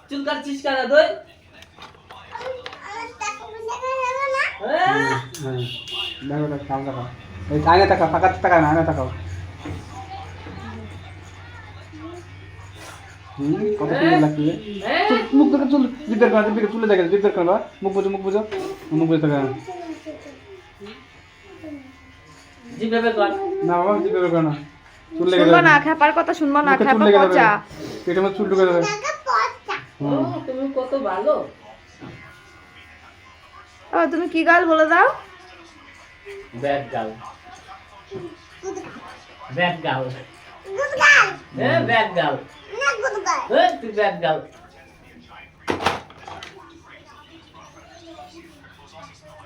চুল কাটছিস কেন তুই? হ্যাঁ দেখো দেখ সামনে তাকাও এই আয়না তাকাও ফাঁকা তাকাও না আয়না তাকাও কত সুন্দর লাগছে মুখ দেখে চুল জিদ্দার করে দিকে চুলে দেখে জিদ্দার করে বা মুখ বুঝো মুখ তাকা জিভে বের কর। না বাবা জিদ্দার করে না চুল লেগে শুনবো যাবে না খেপার কথা শুনবো না মুখে চুল খেপা লেগে যাবে পচা পেটের মধ্যে চুল ঢুকে যাবে ও তুমি কত ভালো। ও তুমি কি গাল বলে দাও ব্যাড গাল। ব্যাড গাল। হ্যাঁ ব্যাড গাল। তুই ব্যাড গাল।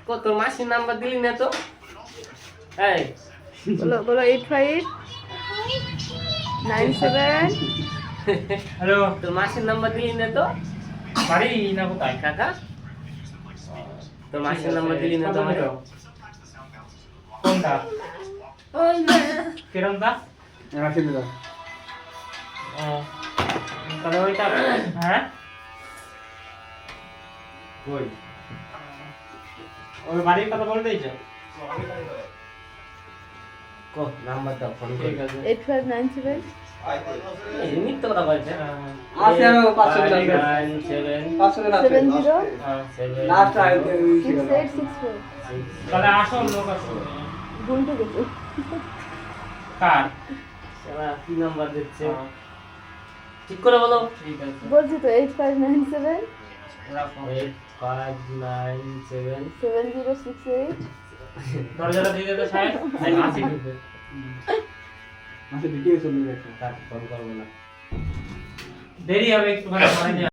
কত মাসির নাম্বার দিলি না তো? এই বলো বলো 85 97 হ্যালো, তোর মাসির নাম্বার দিলি না তো? বাড়ি না কোথায়? কাকা তোর মাসির নাম্বার দিলি না তো? আমাকে? কোনটা? ওই না। কিরমটা? রাখি দিদা ও, তাহলে ওইটা হ্যাঁ ওই ওই বাড়ির কথা বলে দিয়েছো? কো নাম্বার দাও ফোন ঠিক করে। আছে। 8597 এই মিথ্যা কথা বলছে। আসে আমি 500 দিলাম 9 7 500 দিলাম 70 7 লাস্ট আই 6864 তাহলে আসো লোক আসো। গুনতে গেছে কার? সারা কি নাম্বার দিচ্ছে? ঠিক করে বলো। ঠিক আছে বলছি তো 8597 রাখো। 8597 7068 দরজাটা দিয়ে দেবে সাহেব। আসি ঢুকবে। মাসে দিকে চলে যাচ্ছে তাকে ফোন করবো না। দেরি হবে একটু,